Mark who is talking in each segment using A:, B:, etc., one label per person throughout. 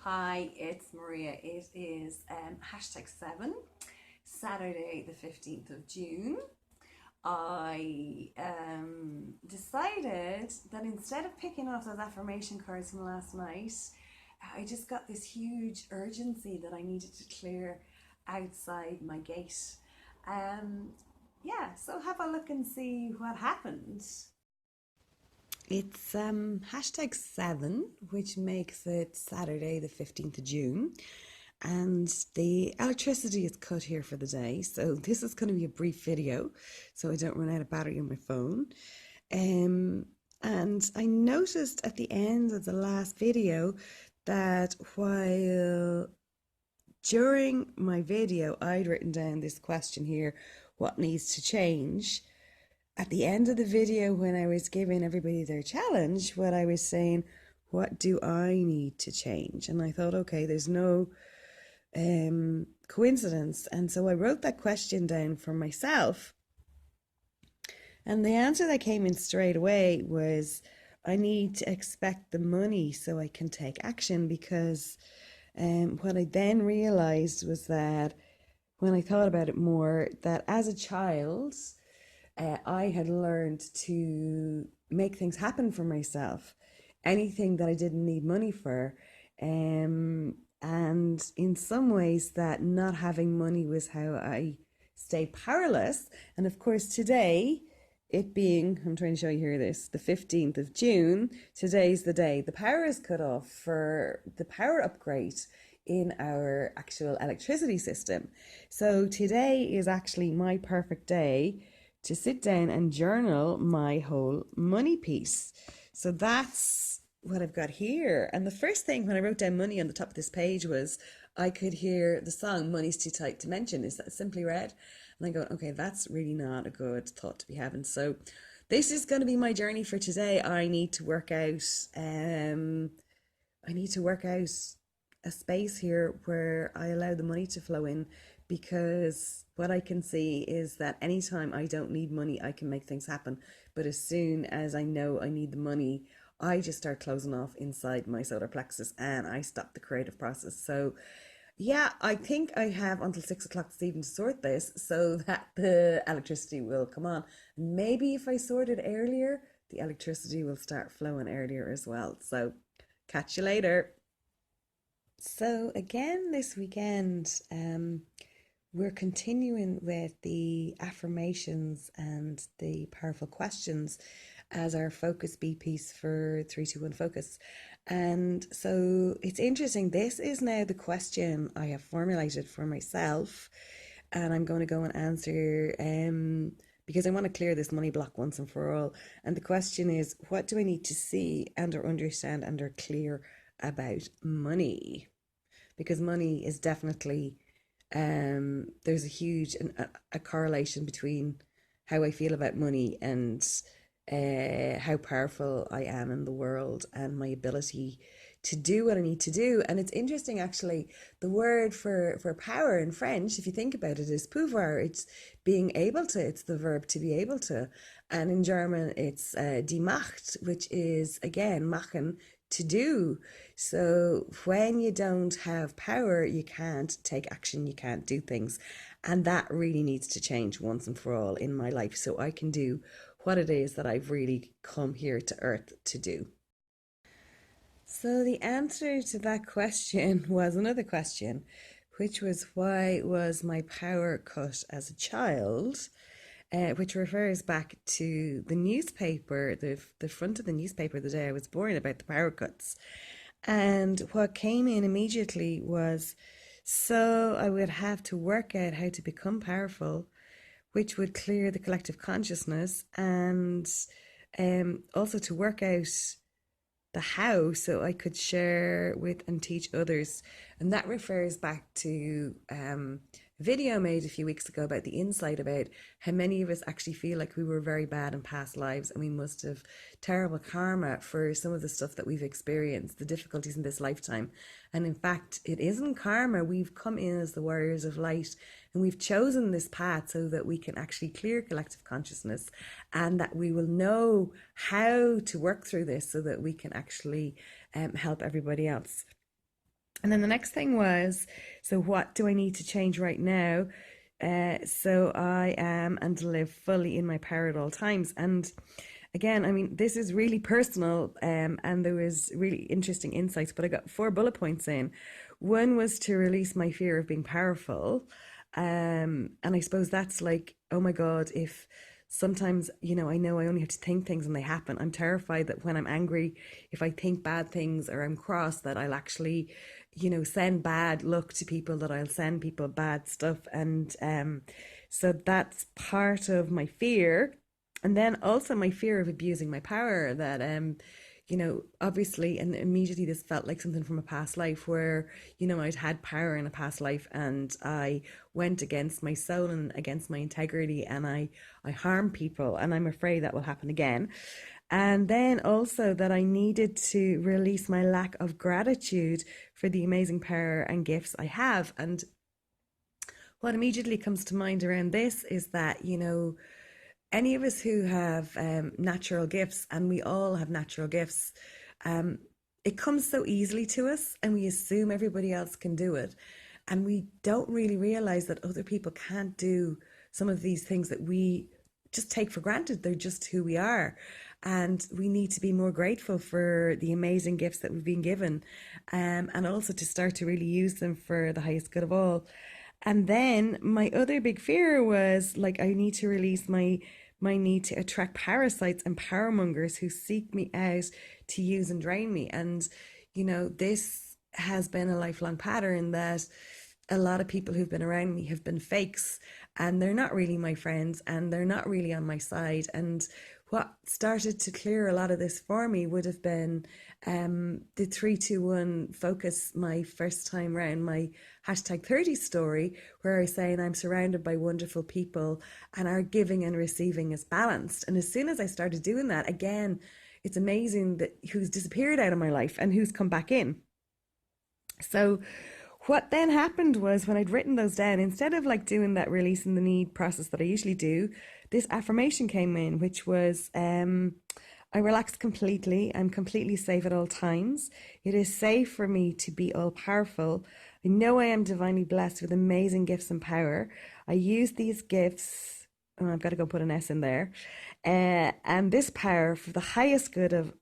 A: Hi, it's Maria. It is #7, Saturday the 15th of June. I decided that instead of picking off those affirmation cards from last night, I just got this huge urgency that I needed to clear outside my gate. Um, yeah, so have a look and see what happened. It's #7, which makes it Saturday, the 15th of June. And the electricity is cut here for the day. So this is going to be a brief video so I don't run out of battery on my phone. Um, and I noticed at the end of the last video that while during my video I'd written down this question here, what needs to change? At the end of the video, when I was giving everybody their challenge, what I was saying, what do I need to change? And I thought, okay, there's no coincidence. And so I wrote that question down for myself. And the answer that came in straight away was, I need to expect the money so I can take action. Because what I then realized was that when I thought about it more, that as a child, I had learned to make things happen for myself, anything that I didn't need money for. And in some ways, that not having money was how I stayed powerless. And of course, today, it being, I'm trying to show you here this, the 15th of June, today's the day the power is cut off for the power upgrade in our actual electricity system. So today is actually my perfect day to sit down and journal my whole money piece. So that's what I've got here. And the first thing when I wrote down money on the top of this page was I could hear the song Money's Too Tight to Mention. Is that Simply Red? And I go, okay, that's really not a good thought to be having. So this is going to be my journey for today. I need to work out a space here where I allow the money to flow in, because what I can see is that anytime I don't need money, I can make things happen. But as soon as I know I need the money, I just start closing off inside my solar plexus and I stop the creative process. So yeah, I think I have until 6 o'clock this evening to sort this so that the electricity will come on. Maybe if I sort it earlier, the electricity will start flowing earlier as well. So catch you later. So again this weekend, we're continuing with the affirmations and the powerful questions as our focus B piece for 321 Focus. And so it's interesting. This is now the question I have formulated for myself, and I'm going to go and answer because I want to clear this money block once and for all. And the question is, what do I need to see and or understand and or clear about money? Because money is definitely there's a huge a correlation between how I feel about money and how powerful I am in the world and my ability to do what I need to do. And it's interesting, actually, the word for power in French, if you think about it, is pouvoir. It's being able to, it's the verb to be able to. And in German, it's die Macht, which is, again, machen, to do. So when you don't have power, you can't take action, you can't do things. And that really needs to change once and for all in my life so I can do what it is that I've really come here to earth to do. So the answer to that question was another question, which was, why was my power cut as a child? Which refers back to the newspaper, the front of the newspaper the day I was born, about the power cuts. And what came in immediately was, so I would have to work out how to become powerful, which would clear the collective consciousness, and also to work out the how so I could share with and teach others. And that refers back to a video made a few weeks ago about the insight, about how many of us actually feel like we were very bad in past lives and we must have terrible karma for some of the stuff that we've experienced, the difficulties in this lifetime. And in fact, it isn't karma. We've come in as the warriors of light, and we've chosen this path so that we can actually clear collective consciousness, and that we will know how to work through this so that we can actually help everybody else. And then the next thing was, so what do I need to change right now? So I am and live fully in my power at all times. And again, I mean, this is really personal, and there was really interesting insights, but I got 4 bullet points in. One was to release my fear of being powerful. And I suppose that's like, oh my God, if sometimes, I know I only have to think things and they happen. I'm terrified that when I'm angry, if I think bad things or I'm cross, that I'll actually, send bad luck to people, that I'll send people bad stuff. And so that's part of my fear. And then also my fear of abusing my power, that obviously, and immediately this felt like something from a past life where, I'd had power in a past life and I went against my soul and against my integrity, and I harm people, and I'm afraid that will happen again. And then also that I needed to release my lack of gratitude for the amazing power and gifts I have. And what immediately comes to mind around this is that, any of us who have natural gifts, and we all have natural gifts, um, it comes so easily to us, and we assume everybody else can do it. And we don't really realize that other people can't do some of these things that we just take for granted. They're just who we are. And we need to be more grateful for the amazing gifts that we've been given, and also to start to really use them for the highest good of all. And then my other big fear was like, I need to release my need to attract parasites and power mongers who seek me out to use and drain me. And this has been a lifelong pattern, that a lot of people who've been around me have been fakes, and they're not really my friends, and they're not really on my side. And what started to clear a lot of this for me would have been the 321 focus, my first time round, my hashtag 30 story, where I was saying I'm surrounded by wonderful people and our giving and receiving is balanced. And as soon as I started doing that, again, it's amazing that who's disappeared out of my life and who's come back in. So what then happened was, when I'd written those down, instead of like doing that releasing the need process that I usually do, this affirmation came in, which was, I relax completely. I'm completely safe at all times. It is safe for me to be all powerful. I know I am divinely blessed with amazing gifts and power. I use these gifts, oh, I've got to go put an S in there, and this power for the highest good of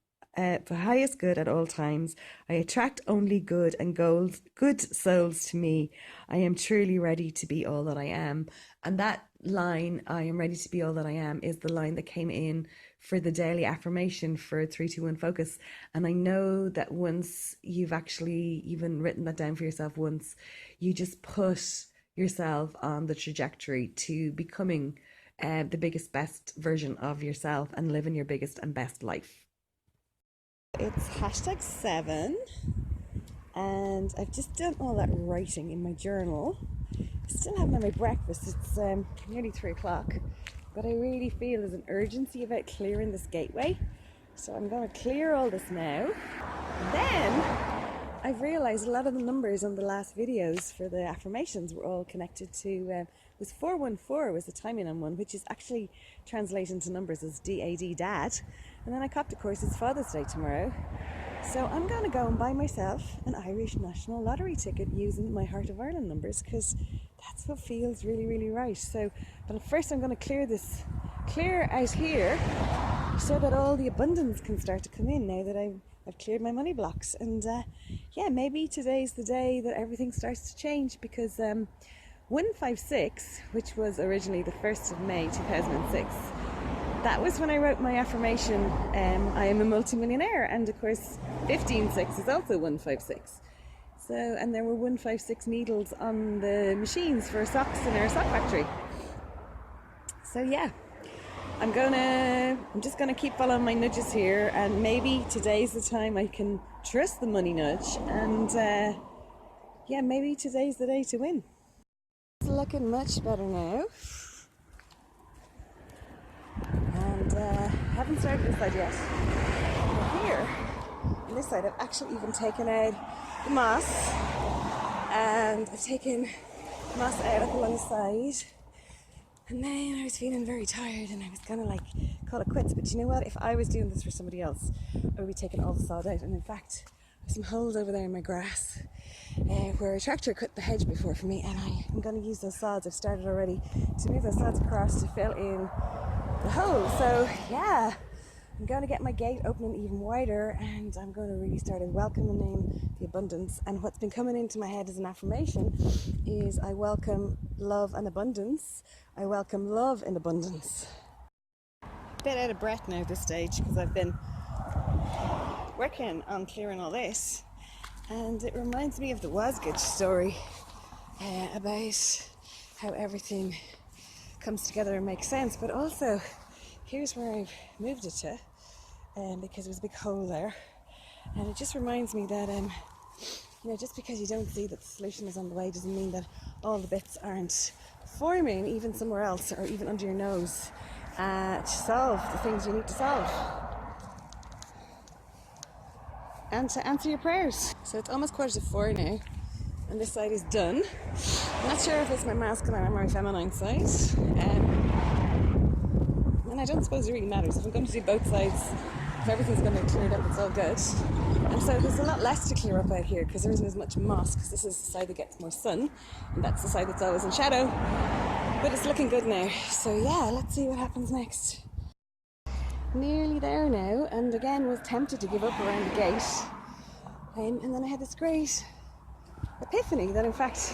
A: for highest good at all times. I attract only good and good souls to me. I am truly ready to be all that I am. And that line, I am ready to be all that I am, is the line that came in for the daily affirmation for 321 Focus. And I know that once you've actually even written that down for yourself once, you just put yourself on the trajectory to becoming the biggest, best version of yourself and living your biggest and best life. It's hashtag 7, and I've just done all that writing in my journal. I still haven't had my breakfast. It's nearly 3 o'clock, but I really feel there's an urgency about clearing this gateway. So I'm going to clear all this now. Then I've realized a lot of the numbers on the last videos for the affirmations were all connected to, it was 414 was the timing on one, which is actually translating to numbers as DAD, dad. And then I copped, of course, it's Father's Day tomorrow. So I'm going to go and buy myself an Irish National Lottery ticket using my Heart of Ireland numbers, because that's what feels really, really right. So, but first I'm going to clear out here so that all the abundance can start to come in now that I've cleared my money blocks. And yeah, maybe today's the day that everything starts to change, because 156, which was originally the 1st of May 2006, that was when I wrote my affirmation, I am a multimillionaire. And of course 156 is also 156. So, and there were 156 needles on the machines for socks in our sock factory. So yeah, I'm just gonna keep following my nudges here, and maybe today's the time I can trust the money nudge, and yeah, maybe today's the day to win. It's looking much better now. And haven't started this side yet. But here, on this side, I've actually even taken out the moss, and I've taken the moss out up along the side. And then I was feeling very tired, and I was gonna like call it quits. But you know what? If I was doing this for somebody else, I would be taking all the sod out. And in fact, there's some holes over there in my grass, where a tractor cut the hedge before for me, and I'm going to use those sods. I've started already to move those sods across to fill in the hole. So yeah, I'm going to get my gate opening even wider, and I'm going to really start to welcome the name, the abundance. And what's been coming into my head as an affirmation is I welcome love and abundance. I welcome love in abundance. A bit out of breath now at this stage because I've been working on clearing all this, and it reminds me of the Wasgich story about how everything comes together and makes sense. But also, here's where I've moved it to, because there's a big hole there, and it just reminds me that just because you don't see that the solution is on the way doesn't mean that all the bits aren't forming, even somewhere else or even under your nose, to solve the things you need to solve and to answer your prayers. So it's almost 4:45 now, and this side is done. I'm not sure if it's my masculine or my feminine side, and I don't suppose it really matters. If I'm going to do both sides, if everything's going to be cleared up, it's all good. And so there's a lot less to clear up out here because there isn't as much moss, because this is the side that gets more sun, and that's the side that's always in shadow. But it's looking good now. So yeah, let's see what happens next. Nearly there now, and again was tempted to give up around the gate, and then I had this great epiphany that in fact,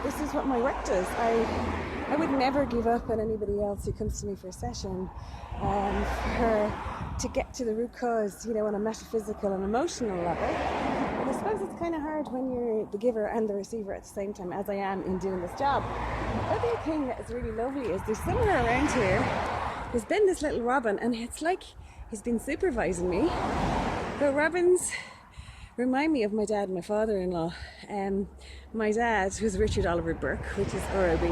A: this is what my work does. I would never give up on anybody else who comes to me for a session, to get to the root cause, on a metaphysical and emotional level. But I suppose it's kind of hard when you're the giver and the receiver at the same time, as I am in doing this job. The other thing that is really lovely is there's somewhere around here, there's been this little robin, and it's like he's been supervising me. But robins remind me of my dad and my father-in-law. My dad was Richard Oliver Burke, which is ROB,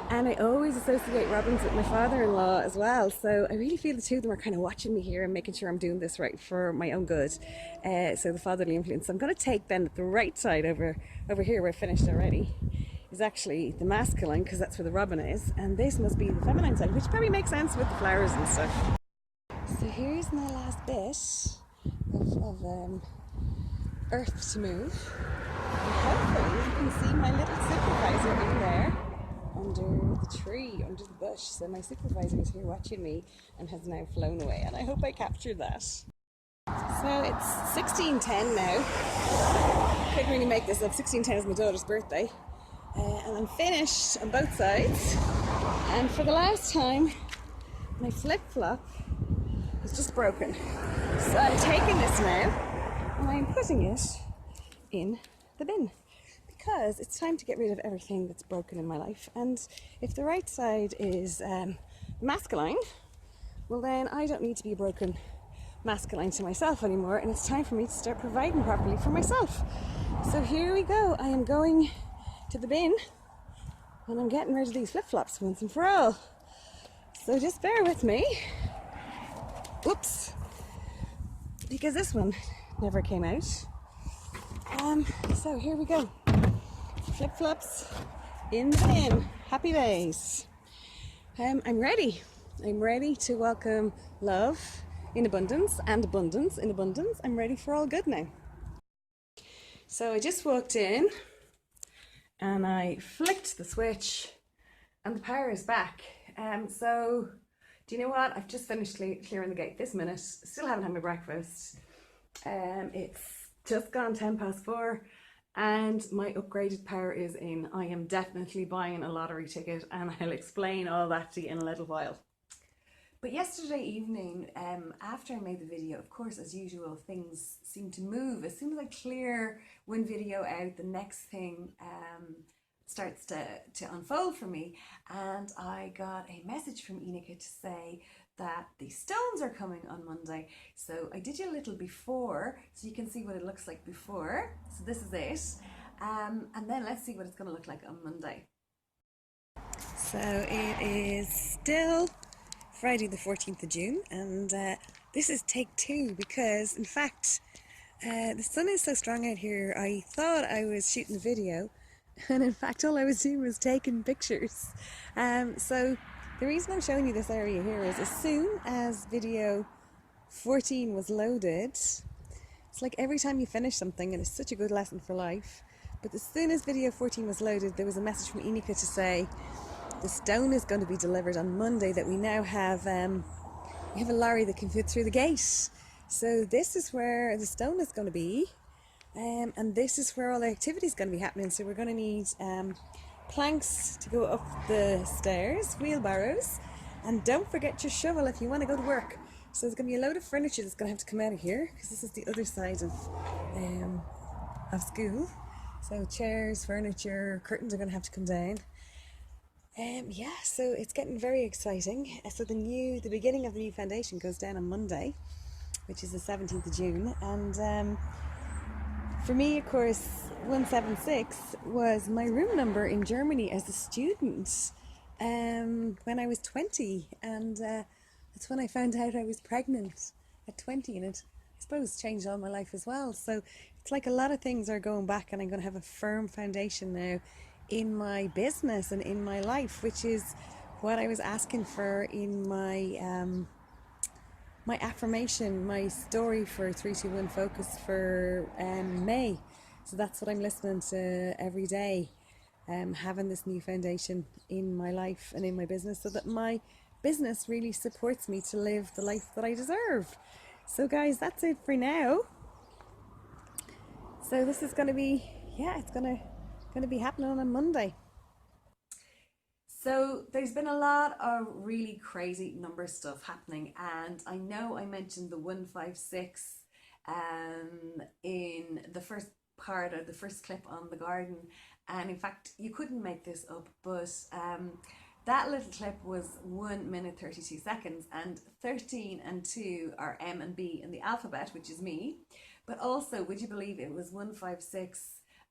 A: and I always associate robins with my father-in-law as well. So I really feel the two of them are kind of watching me here and making sure I'm doing this right for my own good. So the fatherly influence. So I'm going to take Ben at the right side over here where I finished already. Is actually the masculine, because that's where the robin is, and this must be the feminine side, which probably makes sense with the flowers and stuff. So here's my last bit of earth to move, and hopefully you can see my little supervisor in there under the tree, under the bush. So my supervisor is here watching me and has now flown away, and I hope I captured that. So it's 16:10 now. Couldn't really make this up. 16:10 is my daughter's birthday. And I'm finished on both sides, and for the last time my flip-flop is just broken, so I'm taking this now and I'm putting it in the bin, because it's time to get rid of everything that's broken in my life. And if the right side is masculine, well then I don't need to be a broken masculine to myself anymore, and it's time for me to start providing properly for myself. So here we go. I am going to the bin, and I'm getting rid of these flip-flops once and for all. So just bear with me. Oops. Because this one never came out. So here we go. Flip-flops in the bin. Happy days. I'm ready. I'm ready to welcome love in abundance and abundance in abundance. I'm ready for all good now. So I just walked in, and I flicked the switch and the power is back. So do you know what? I've just finished clearing the gate this minute. Still haven't had my breakfast. It's just gone 4:10 and my upgraded power is in. I am definitely buying a lottery ticket, and I'll explain all that to you in a little while. But yesterday evening, after I made the video, of course, as usual, things seem to move. As soon as I clear one video out, the next thing starts to unfold for me. And I got a message from Enika to say that the stones are coming on Monday. So I did you a little before, so you can see what it looks like before. So this is it. And then let's see what it's going to look like on Monday. So it is still Friday the 14th of June, and this is take 2, because in fact the sun is so strong out here. I thought I was shooting a video, and in fact all I was doing was taking pictures. So the reason I'm showing you this area here is as soon as video 14 was loaded, It's like every time you finish something, and it's such a good lesson for life. But as soon as video 14 was loaded, there was a message from Inika to say the stone is going to be delivered on Monday, that we now have we have a lorry that can fit through the gate. So this is where the stone is going to be, and this is where all the activity is going to be happening. So we're going to need planks to go up the stairs, wheelbarrows, and don't forget your shovel if you want to go to work. So there's going to be a load of furniture that's going to have to come out of here, because this is the other side of school. So chairs, furniture, curtains are going to have to come down. Yeah, so it's getting very exciting. So the beginning of the new foundation goes down on Monday, which is the 17th of June. And for me, of course, 176 was my room number in Germany as a student when I was 20. And that's when I found out I was pregnant at 20. And it, I suppose, changed all my life as well. So it's like a lot of things are going back, and I'm going to have a firm foundation now in my business and in my life, which is what I was asking for in my affirmation, my story for 321 Focus for May. So that's what I'm listening to every day, having this new foundation in my life and in my business, so that my business really supports me to live the life that I deserve. So guys, that's it for now. So this is going to be, yeah, it's going to be happening on a Monday. So there's been a lot of really crazy number stuff happening, and I know I mentioned the 156 in the first part of the first clip on the garden, and in fact you couldn't make this up, but that little clip was 1 minute 32 seconds, and 13 and 2 are M and B in the alphabet, which is me. But also, would you believe it was 156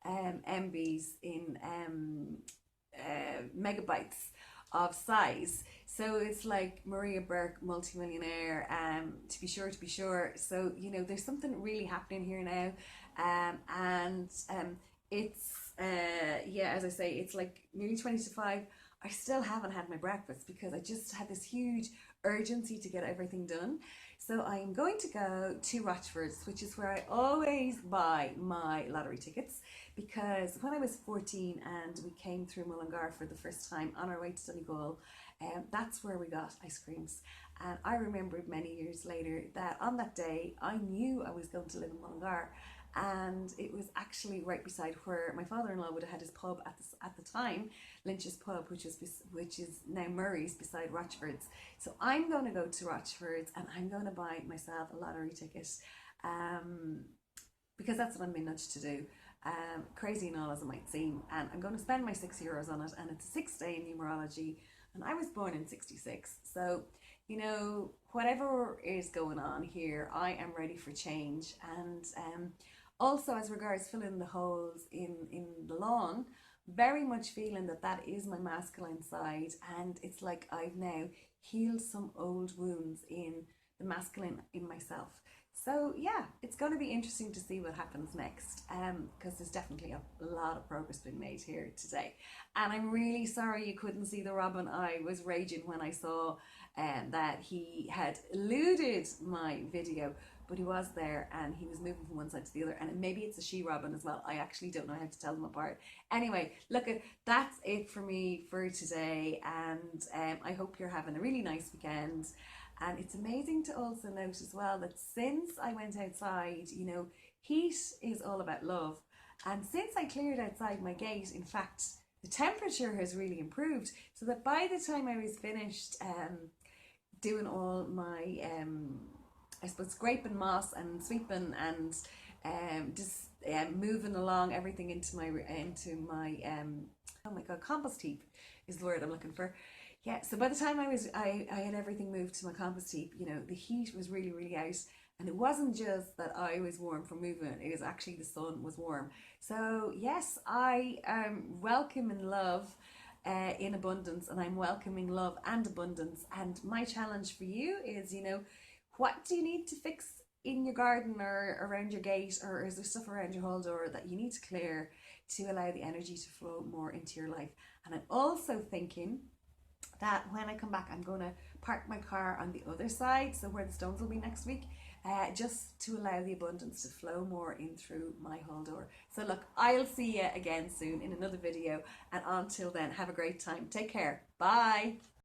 A: MBs in megabytes of size. So it's like Maria Burke, multimillionaire, to be sure. So, you know, there's something really happening here now. And it's, yeah, as I say, it's like nearly 20 to 5. I still haven't had my breakfast because I just had this huge urgency to get everything done. So I'm going to go to Rochford's, which is where I always buy my lottery tickets, because when I was 14 and we came through Mullingar for the first time on our way to Donegal, that's where we got ice creams. And I remembered many years later that on that day I knew I was going to live in Mullingar, and it was actually right beside where my father-in-law would have had his pub at the time, Lynch's Pub, which is now Murray's beside Rochford's. So I'm going to go to Rochford's and I'm going to buy myself a lottery ticket, because that's what I'm being nudged to do. Crazy and all as it might seem, and I'm going to spend my €6 on it, and it's a 6-day in numerology, and I was born in 66. So, you know, whatever is going on here, I am ready for change. And also, as regards filling the holes in the lawn, very much feeling that that is my masculine side, and it's like I've now healed some old wounds in the masculine in myself. So yeah, it's going to be interesting to see what happens next, because there's definitely a lot of progress being made here today. And I'm really sorry you couldn't see the Robin. I was raging when I saw that he had eluded my video, but he was there and he was moving from one side to the other, and maybe it's a she robin as well. I actually don't know how to tell them apart. Anyway, look, that's it for me for today, and I hope you're having a really nice weekend. And it's amazing to also note as well that since I went outside, you know, heat is all about love, and since I cleared outside my gate, in fact, the temperature has really improved, so that by the time I was finished doing all my I suppose scraping moss and sweeping and just moving along everything into my oh my god, compost heap is the word I'm looking for. Yeah, so by the time I had everything moved to my compost heap, you know, the heat was really out, and it wasn't just that I was warm from moving, it was actually the sun was warm. So yes, I welcome and love in abundance, and I'm welcoming love and abundance. And my challenge for you is, you know, what do you need to fix in your garden or around your gate, or is there stuff around your hall door that you need to clear to allow the energy to flow more into your life? And I'm also thinking that when I come back, I'm going to park my car on the other side, so where the stones will be next week,
B: just to allow the abundance to flow more in through my whole door. So look, I'll see you again soon in another video, and until then, have a great time. Take care. Bye.